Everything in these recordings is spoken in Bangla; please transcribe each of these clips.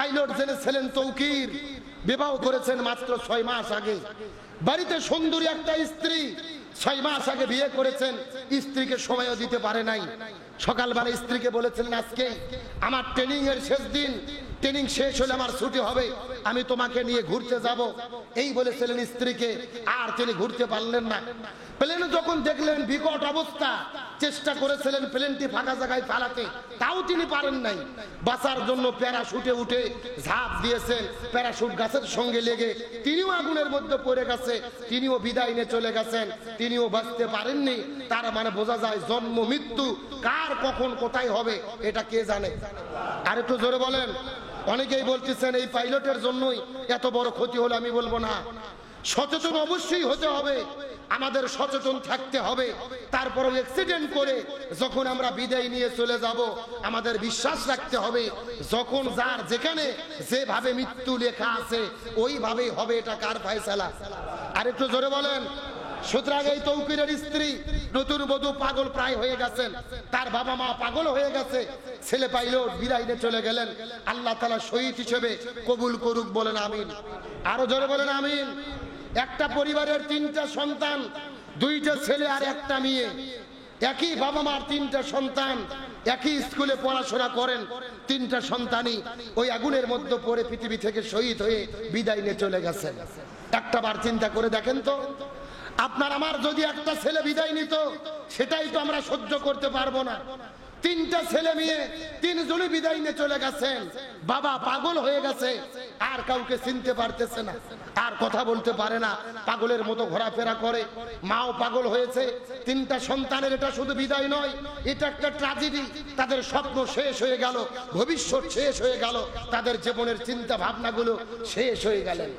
পাইলট জেনে ছিলেন তৌকির, বিবাহ করেছেন মাত্র 6 মাস আগে। বাড়িতে সুন্দরী একটা স্ত্রী, 6 মাস আগে বিয়ে করেছেন, স্ত্রীকে সময়ও দিতে পারে নাই। সকালবেলা স্ত্রীকে বলেছিলেন আজকে আমার ট্রেনিং এর শেষ দিন, ট্রেনিং শেষ হলে আমার ছুটি হবে, আমি তোমাকে নিয়ে ঘুরতে যাব, এই বলেছিলেন স্ত্রীকে। আর তিনি ঘুরতে পারলেন না। প্লেনে যখন দেখলেন বিকট অবস্থা, চেষ্টা করেছিলেন প্লেনটি ফাঁকা জায়গায় পালাতে, তাও তিনি পারেন নাই। বাঁচার জন্য প্যারাশুটে উঠে ঝাঁপ দিয়েছেন, প্যারাশুট গাছের সঙ্গে লেগে তিনিও আগুনের মধ্যে পড়ে গেছে, তিনিও বিদায় নিয়ে চলে গেছেন, তিনিও বাঁচতে পারেননি। তার মানে বোঝা যায় জন্ম মৃত্যু কার কখন কোথায় হবে এটা কে জানে। আর একটু জোরে বলেন। অনেকেই বলতেছেন এই পাইলটের জন্যই এত বড় ক্ষতি হলো। আমি বলবো না, সচেতন অবশ্যই হতে হবে, আমাদের সচেতন থাকতে হবে। তারপরে অ্যাক্সিডেন্ট করে যখন আমরা বিদায় নিয়ে চলে যাব, আমাদের বিশ্বাস রাখতে হবে যখন যার যেখানে যেভাবে মৃত্যু লেখা আছে ওইভাবেই হবে। এটা কার ফয়সালা? আর একটু জোরে বলেন। সুতরাং এই তৌকিরের স্ত্রী নতুন বধূ পাগল প্রায় হয়ে গেছেন, তার বাবা মা পাগল হয়ে গেছে, ছেলে পাইলট বিদায় নিয়ে চলে গেলেন। আল্লাহ তাআলা শহীদ হিসেবে কবুল করুক, বলেন আমিন। আরো জোরে বলেন আমিন। একটা পরিবারের 3টা সন্তান, 2টা ছেলে আর একটা মেয়ে, একই বাবা মার 3টা সন্তান, একই স্কুলে পড়াশোনা করেন, 3টা সন্তানই ওই আগুনের মধ্যে পড়ে পৃথিবী থেকে শহীদ হয়ে বিদায় নিয়ে চলে গেছেন। একটা বার চিন্তা করে দেখেন তো, আপনার আমার যদি একটা ছেলে বিদায় নিত, সেটাই তো আমরা সহ্য করতে পারবো না। 3টা ছেলে মেয়ে, 3জনই বিদায় নিয়ে চলে গেছেন, বাবা পাগল হয়ে গেছে, আর কাউকে চিনতে পারতেছে না, আর কথা বলতে পারে না, পাগলের মতো ঘোরাফেরা করে। মাও পাগল হয়েছে। 3টা সন্তানের এটা শুধু বিদায় নয়, এটা একটা ট্র্যাজেডি। তাদের স্বপ্ন শেষ হয়ে গেল, ভবিষ্যৎ শেষ হয়ে গেল, তাদের জীবনের চিন্তা ভাবনাগুলো শেষ হয়ে গেলেন।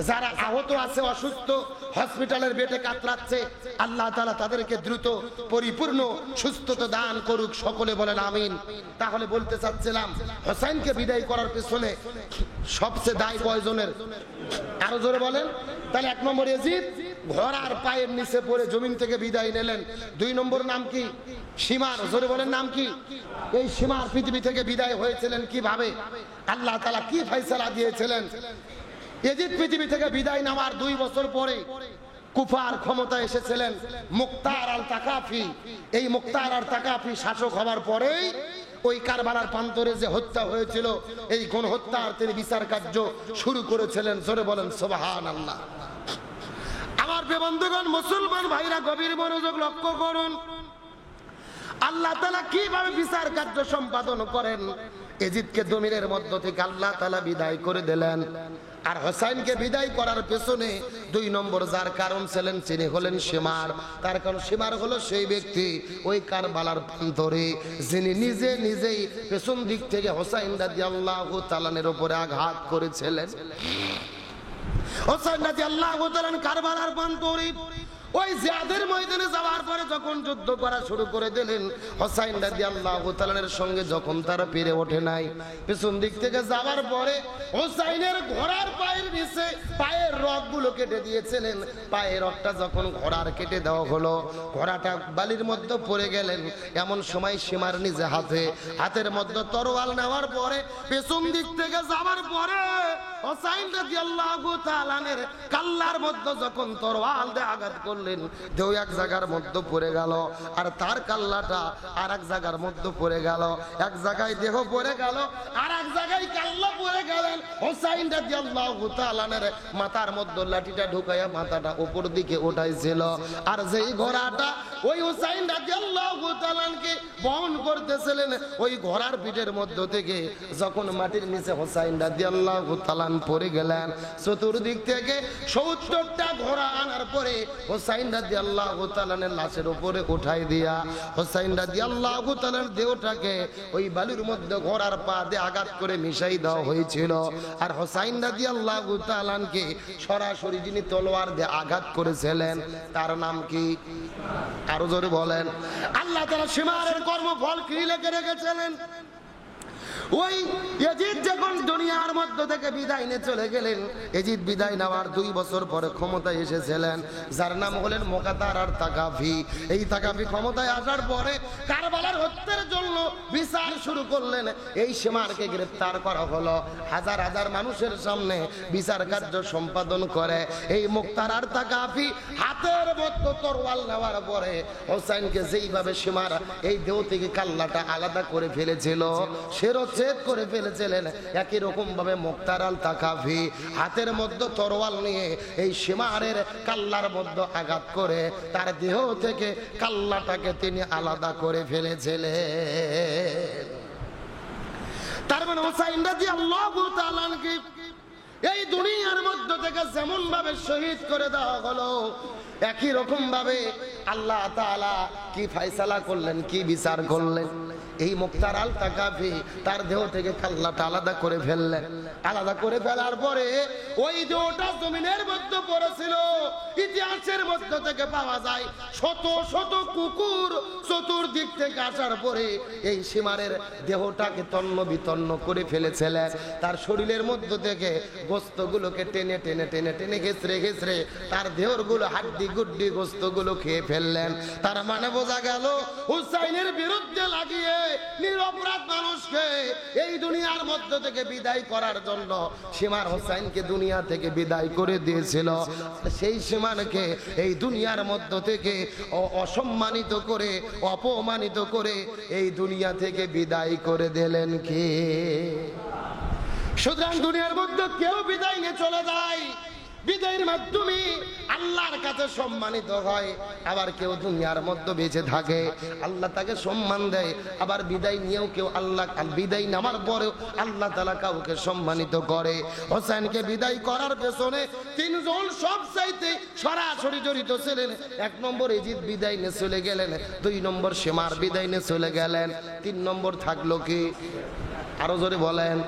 যারা আহত আছে, অসুস্থ, হসপিটালের বেডে কাতরাচ্ছে, আল্লাহ তাআলা তাদেরকে দ্রুত পরিপূর্ণ সুস্থতা দান করুক, সকলে বলেন আমিন। তাহলে বলতে চাচ্ছিলাম, হোসেনকে বিদায় করার পেছনে সবচেয়ে দায় কয়জনের? আরো জোরে বলেন। তাহলে 1 নম্বর ইয়াজিদ ঘোড়ার পায়ের নিচে পড়ে জমিন থেকে বিদায় নিলেন। 2 নম্বর নাম কি? সীমার। জোরে বলেন নাম কি? এই সীমার পৃথিবী থেকে বিদায় হয়েছিলেন কিভাবে? আল্লাহ তাআলা কি ফয়সালা দিয়েছিলেন? ইয়াজিদ পৃথিবী থেকে বিদায় নেওয়ার 2 বছর পরে কুফার ক্ষমতা এসেছিলেন মুক্তার আল তাকাফি। এই মুক্তার আল তাকাফি শাসক হওয়ার পরেই ওই কারবালার প্রান্তরে যে হত্যা হয়েছিল, এই গণহত্যার তিনি বিচার কার্য শুরু করেছিলেন। জোরে বলেন সুবহানাল্লাহ। আমার প্রিয় বন্ধুগণ, মুসলমান ভাইরা গভীর মনোযোগ লক্ষ্য করুন, আল্লাহ তাআলা কিভাবে বিচার কার্য সম্পাদন করেন। ইয়াজিদকে জমিনের মধ্য থেকে আল্লাহ তাআলা বিদায় করে দিলেন। আর হোসেনকে বিদায় করার পেছনে 2 নম্বর যার কারণ ছিলেন তিনি হলেন সীমার। তার কারণ সীমার হলো সেই ব্যক্তি ওই কারবালার প্রান্তরে যিনি নিজেই পেছন দিক থেকে হোসেন রাদিয়াল্লাহু তাআলার উপরে আঘাত করেছিলেন। হোসেন রাদিয়াল্লাহু তাআলা কারবালার প্রান্তরে ওই জিহাদের ময়দানে যাওয়ার পরে যখন যুদ্ধ করা শুরু করে দিলেন, হোসেন রাদিয়াল্লাহু তাআলার সঙ্গে যখন তারা পেরে ওঠে নাই, পেছন দিক থেকে যাওয়ার পরে হোসেনের ঘোড়ার পায়ের নিচে পায়ের রগগুলো কেটে দিয়েছিলেন। পায়ের রগটা যখন ঘোড়ার কেটে দেওয়া হলো, ঘোড়াটা বালির মধ্যে পড়ে গেলেন। এমন সময় সীমার নিজে হাতের মধ্যে তরোয়াল নেওয়ার পরে পেছন দিক থেকে যাওয়ার পরে হোসেন রাদিয়াল্লাহু তাআলার কাল্লার মধ্যে যখন তরোয়াল দিয়ে আঘাত করলেন, দেহ এক জায়গার মধ্যে পড়ে গেল, আর তার কাল্লাটা আর এক জায়গার মধ্যে পড়ে গেল। এক জায়গায় দেহ পড়ে গেল, আর এক জায়গায় কাল্লা পড়ে গেলেন। হোসেন রাদিয়াল্লাহু তাআলার মাথার মধ্যে লাঠিটা ঢুকাইয়া মাথাটা উপর দিকে উঠাইছিল। আর যেই ঘোড়াটা ওই হোসেন রাদিয়াল্লাহু তাআলাকে বহন করতেছিলেন, ওই ঘোড়ার পিঠের মধ্য থেকে যখন মাটির নিচে হোসেন রাদিয়াল্লাহু তাআলা পড়ে গেলেন, চতুর্দিক থেকে 70টা ঘোড়া আনার পরে হোসেন রাদিয়াল্লাহু তাআলার লাশের উপরে উঠাই দিয়া হোসেন রাদিয়াল্লাহু তাআলার দেহটাকে ওই বালুর মধ্যে ঘোড়ার পা দিয়ে আঘাত করে মিশাই দেওয়া হয়েছিল। আর হোসেন রাদিয়াল্লাহু তাআলাকে সরাসরি যিনি তলোয়ার দিয়ে আঘাত করেছিলেন তার নাম কি? আরো জোরে বলেন। আল্লাহ তাআলা সীমারের কর্মফল কি লিখে রেখেছিলেন? ওই ইয়াজিদ যখন দুনিয়ার দুনিয়ার মধ্য থেকে বিদায় নিয়ে চলে গেলেন। এজিদ বিদায় নেওয়ার 2 বছর পরে ক্ষমতায় এসেছিলেন, যার নাম হলেন মুকাতার আর তাকাফি। এই তাকাফি ক্ষমতায় আসার পরে কারবালার হত্যার জন্য বিচার শুরু করলেন। এই সীমারকে গ্রেফতার করা হলো, হাজার হাজার মানুষের সামনে বিচার কার্য সম্পাদন করে। এই মুক্তার আর তাকাফি হাতের মধ্যে তরোয়াল নেওয়ার পরে হোসাইনকে যেইভাবে সীমার এই দেহ থেকে কাল্লাটা আলাদা করে ফেলেছিল, শিরচ্ছেদ করে ফেলেছিলেন, একই রকম ভাবে মুক্তার আল তাকাফি হাতের মধ্যে তরোয়াল নিয়ে এই সীমারের কাল্লার মধ্যে আঘাত করে তার দেহ থেকে কাল্লাটাকে তিনি আলাদা করে ফেলেছিলেন। তার মানে হোসাইন রাদিয়াল্লাহু তাআলা আনহু এই দুনিয়ার মধ্য থেকে যেমন ভাবে শহীদ করে দেওয়া হলো, একই রকম ভাবে আল্লাহ তাআলা কি ফয়সালা করলেন, কি বিচার করলেন। এই মুক্তার আল তাকাফি তার দেহ থেকে কাল্লাটা আলাদা করে ফেললেন। আলাদা করে ফেলার পরে ওই দেহটা জমিনের মধ্যে পড়েছিল। ইতিহাসের মধ্য থেকে পাওয়া যায় শত শত কুকুর চতুর্দিক থেকে আসার পরে এই সীমারের দেহটাকে তন্ন বিতন্ন করে ফেলেছিলেন। তার শরীরের মধ্য থেকে গোস্তগুলোকে টেনে টেনে টেনে টেনে ঘেঁচড়ে ঘেঁচড়ে তার দেহরগুলো হাড্ডি গুড্ডি গোস্তগুলো খেয়ে ফেললেন। তার মানে বোঝা গেল হুসাইনের বিরুদ্ধে লাগিয়ে নিরপরাধ মানুষকে এই দুনিয়ার মধ্য থেকে বিদায় করার জন্য সীমার হোসাইনকে দুনিয়া থেকে বিদায় করে দিয়েছিল। সেই সীমানকে এই দুনিয়ার মধ্য থেকে অসম্মানিত করে অপমানিত করে এই দুনিয়া থেকে বিদায় করে দিলেন কে? সুতরাং দুনিয়ার মধ্যে কেউ বিদায় নিয়ে চলে যায়, বিদায়ের মাধ্যমে আল্লাহর কাছে সম্মানিত হয়। আবার কেউ দুনিয়ার মধ্যে বেঁচে থাকে, আল্লাহ তাকে সম্মান দেয়। আবার বিদায় নিয়েও কেউ আল্লাহ বিদায় নেওয়ার পরেও আল্লাহ তাআলা কাউকে সম্মানিত করে। হোসেনকে বিদায় করার পেছনে 3 জন সবচাইতে সরাসরি জড়িত ছিলেন। 1 নম্বর এজিদ বিদায় নিয়ে চলে গেলেন, 2 নম্বর সীমার বিদায় নিয়ে চলে গেলেন, 3 নম্বর থাকলো কি? আরো জোরে বলেন।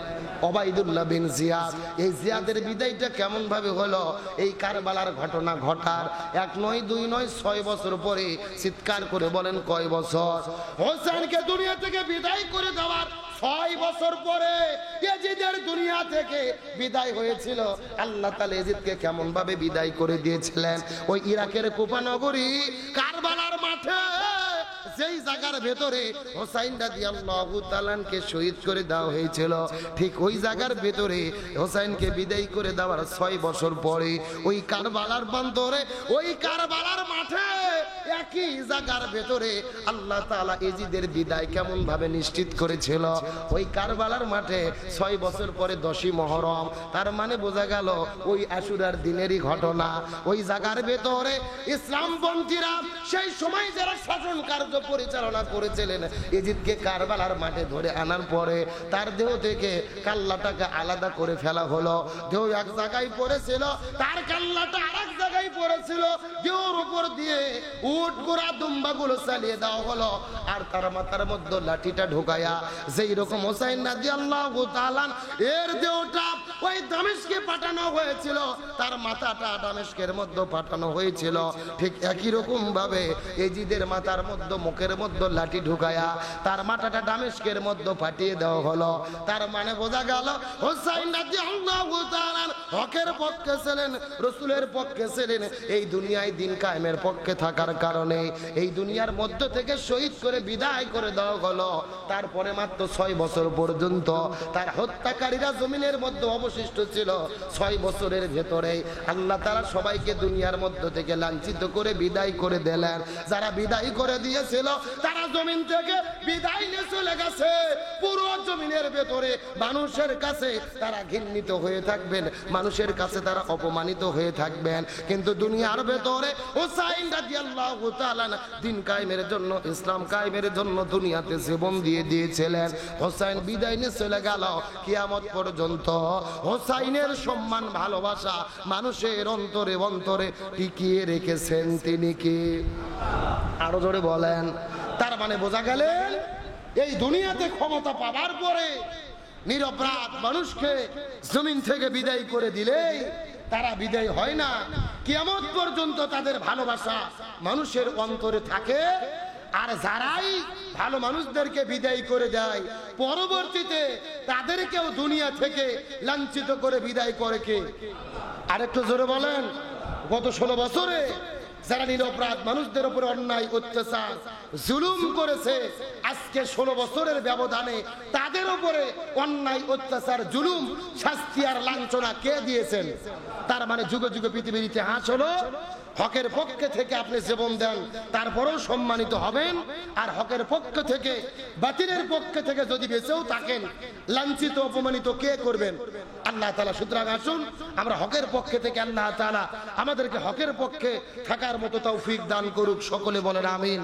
ওবাইদুল্লাহ বিন জিয়াদ। এই জিয়াদের বিদায়টা কেমন ভাবে হলো? এই কারবালার ঘটনা ঘটার 1 নয় 2 নয় 6 বছর পরে। চিৎকার করে বলেন কয় বছর? হোসেনকে দুনিয়া থেকে বিদায় করে দেওয়ার 6 বছর পরে ইয়াজিদের দুনিয়া থেকে বিদায় হয়েছিল। আল্লাহ তাআলা ইয়াজিদকে কেমন ভাবে বিদায় করে দিয়েছিলেন? ওই ইরাকের কুফা নগরী কারবালার মাঠে যেই জায়গার ভেতরে হোসাইন রাদিয়াল্লাহু তাআলাকে শহীদ করে দেওয়া হয়েছিল, ঠিক ওই জায়গার ভেতরে হোসাইনকে বিদায় করে দেওয়ার 6 বছর পরে ওই কারবালার প্রান্তরে ওই কারবালার মাঠে একই জায়গার ভেতরে আল্লাহ তাআলা ইয়াজিদের বিদায় কেমন ভাবে নিশ্চিত করেছিল। ওই কারবালার মাঠে 6 বছর পরে 10ই মুহররম। তার মানে বোঝা গেল ওই আশুরার দিনেরই ঘটনা। ওই জায়গার ভেতরে ইসলামপন্থীরা সেই সময় যারা শাসন কার্য পরিচালনা করেছিলেন, ইয়াজিদকে কারবালার মাঠে ধরে আনার পরে তার দেহ থেকে কাল্লাটাকে আলাদা করে ফেলা হলো। দেহ এক জায়গায় পড়েছিল, তার কাল্লাটা আরেক জায়গায় পড়েছিল। দেহর উপর দিয়ে উট ঘোড়া দুম্বাগুলো চালিয়ে দেওয়া হলো। আর তার মাথার মধ্যে লাঠিটা ঢোকায়া যেই রকম হোসাইন রাদিয়াল্লাহু তাআলা এর দেহটা ওই দামেস্কে পাঠানো হয়েছিল, তার মাথাটা দামেস্কের মধ্যে পাঠানো হয়েছিল, ঠিক একই রকম ভাবে ইয়াজিদের মাথার মধ্যে মুখের মধ্যে লাঠি ঢুকায়া তার মাথাটা দামেস্কের মধ্যে পাঠিয়ে দেওয়া হলো। তার মানে বোঝা গেল হোসাইন রাদিয়াল্লাহু তাআলা হকের পক্ষে ছিলেন, রাসূলের পক্ষে ছিলেন। এই দুনিয়ায় দিন কায়েমের পক্ষে থাকার কারণে এই দুনিয়ার মধ্য থেকে শহীদ করে বিদায় করে দেওয়া হলো। তারপরে মাত্র 6 বছর পর্যন্ত তার হত্যাকারীরা জমিনের মধ্যে অবশিষ্ট ছিল। 6 বছরের ভেতরে আল্লাহ তাআলা সবাইকে দুনিয়ার মধ্য থেকে লাঞ্ছিত করে বিদায় করে দিলেন। যারা বিদায় করে দিয়েছিল তারা জমিন থেকে বিদায় নিয়ে চলে গেছে। পুরো জমিনের ভেতরে মানুষের কাছে তারা ঘৃণিত হয়ে থাকবেন, মানুষের কাছে তারা অপমানিত হয়ে থাকবেন। কিন্তু দুনিয়ার ভেতরে হোসাইন রাদিয়াল্লাহু তাআলা দিন কায়েমের জন্য, ইসলাম কায়েমের জন্য দুনিয়াতে জীবন দিয়ে দিয়েছিলেন। হোসাইন বিদায় নিয়ে চলে গেল, কিয়ামত পর্যন্ত হোসাইনের সম্মান ভালোবাসা মানুষের অন্তরে অন্তরে টিকিয়ে রেখেছেন তিনি কি? আরো জোরে বলেন। তার মানে বোঝা গেলেন এই দুনিয়াতে ক্ষমতা পাবার পরে নিরপরাধ মানুষকে জমিন থেকে বিদায় করে দিলেই তারা বিদায় হয় না, কিয়ামত পর্যন্ত তাদের ভালোবাসা মানুষের অন্তরে থাকে। আর যারাই ভালো মানুষদেরকে বিদায় করে দেয়, পরবর্তীতে তাদেরকেও দুনিয়া থেকে লাঞ্ছিত করে বিদায় করে কে? আরেকটু জোরে বলেন। গত 16 বছরে যারা নিরপরাধ মানুষদের উপরে অন্যায় অত্যাচার জুলুম করেছে, আজকে 16 বছরের ব্যবধানে তাদের উপরে অন্যায় অত্যাচার জুলুম শাস্তি আর লাঞ্ছনা কে দিয়েছেন? তার মানে যুগে যুগে পৃথিবীর ইতিহাস হলো হকের পক্ষে থেকে আপনি জীবন দেন তারপরেও সম্মানিত হবেন, আর হকের পক্ষ থেকে বাতিলের পক্ষে থেকে যদি বেঁচেও থাকেন লাঞ্ছিত অপমানিত কে করবেন? আল্লাহ তাআলা। সুতরাং আসুন আমরা হকের পক্ষে থেকে আল্লাহ তাআলা আমাদেরকে হকের পক্ষে থাকার মতো তৌফিক দান করুক। সকলে বলেন আমিন।